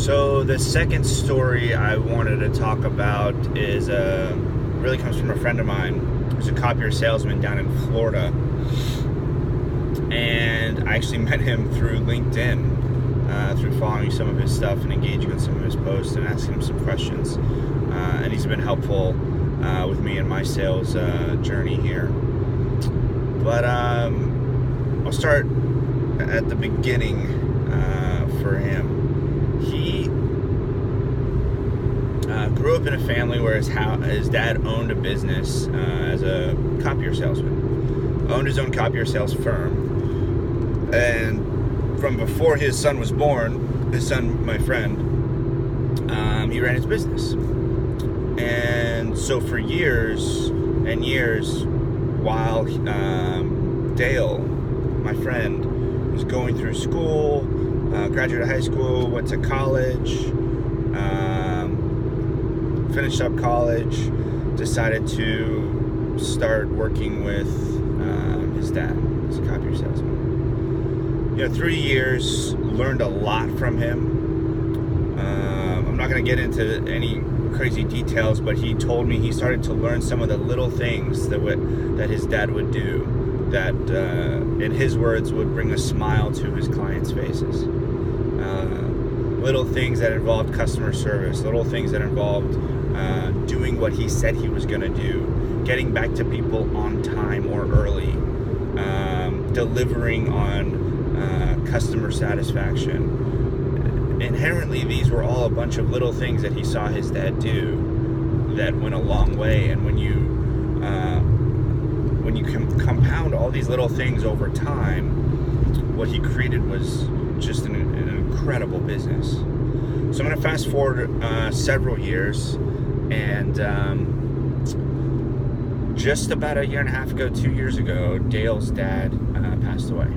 So the second story I wanted to talk about is really comes from a friend of mine who's a copier salesman down in Florida, and I actually met him through LinkedIn, through following some of his stuff and engaging on some of his posts and asking him some questions, and he's been helpful with me in my sales journey here. But I'll start at the beginning for him. He grew up in a family where his dad owned a business as a copier salesman, owned his own copier sales firm, and from before his son was born, his son, my friend, he ran his business. And so for years and years, while Dale, my friend, was going through school, graduated high school, went to college, finished up college, decided to start working with his dad as a copier salesman. 3 years, learned a lot from him. I'm not going to get into any crazy details, but he told me he started to learn some of the little things that his dad would do that, in his words, would bring a smile to his clients' faces. Little things that involved customer service, little things that involved doing what he said he was going to do, getting back to people on time or early, delivering on customer satisfaction. Inherently, these were all a bunch of little things that he saw his dad do that went a long way. And when you compound all these little things over time, what he created was just an incredible business. So I'm going to fast forward several years, and just about a year and a half ago, 2 years ago, Dale's dad passed away.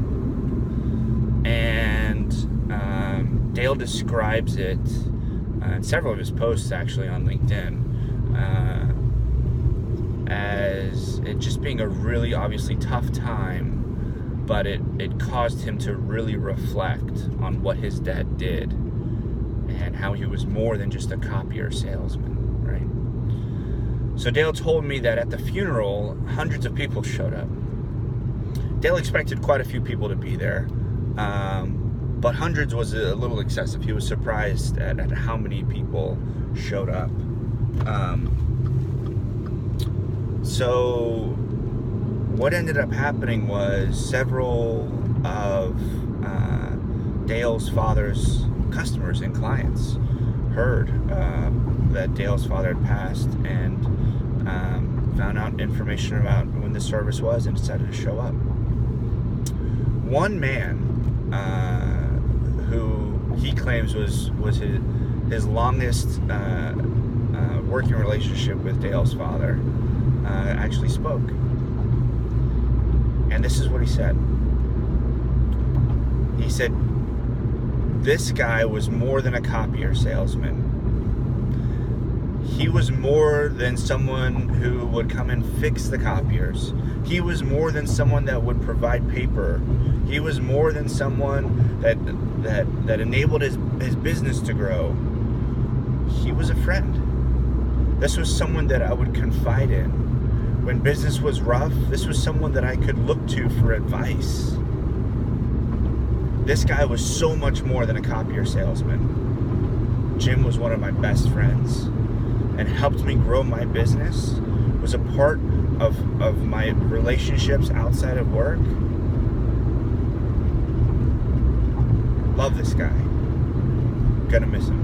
And Dale describes it in several of his posts actually on LinkedIn as it just being a really obviously tough time, but it caused him to really reflect on what his dad did and how he was more than just a copier salesman, right? So Dale told me that at the funeral, hundreds of people showed up. Dale expected quite a few people to be there, but hundreds was a little excessive. He was surprised at how many people showed up. So what ended up happening was several of Dale's father's customers and clients heard that Dale's father had passed and found out information about when the service was and decided to show up. One man who he claims was his longest working relationship with Dale's father actually spoke. And this is what he said. He said, this guy was more than a copier salesman. He was more than someone who would come and fix the copiers. He was more than someone that would provide paper. He was more than someone that enabled his business to grow. He was a friend. This was someone that I would confide in. When business was rough, this was someone that I could look to for advice. This guy was so much more than a copier salesman. Jim was one of my best friends and helped me grow my business, was a part of my relationships outside of work. Love this guy. Gonna miss him.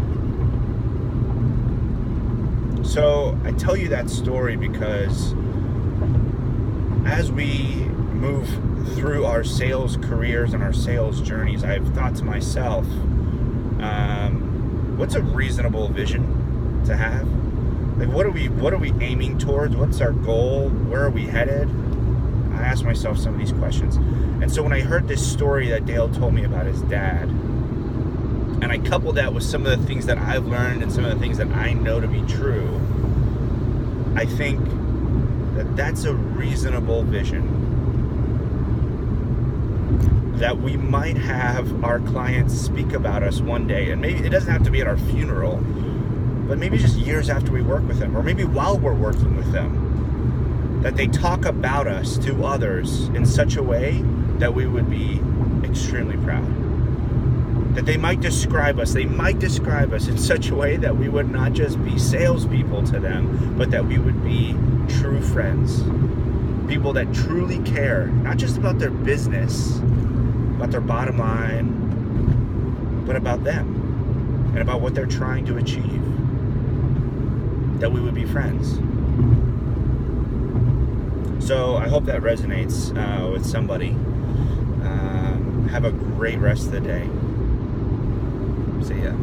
So I tell you that story because as we move through our sales careers and our sales journeys, I've thought to myself, what's a reasonable vision to have? Like, what are we aiming towards? What's our goal? Where are we headed? I asked myself some of these questions. And so when I heard this story that Dale told me about his dad, and I coupled that with some of the things that I've learned and some of the things that I know to be true, I think that that's a reasonable vision. that we might have our clients speak about us one day, and maybe it doesn't have to be at our funeral, but maybe just years after we work with them, or maybe while we're working with them, that they talk about us to others in such a way that we would be extremely proud. That they might describe us in such a way that we would not just be salespeople to them, but that we would be true friends. People that truly care, not just about their business, about their bottom line, but about them and about what they're trying to achieve. That we would be friends. So I hope that resonates with somebody. Have a great rest of the day. See ya.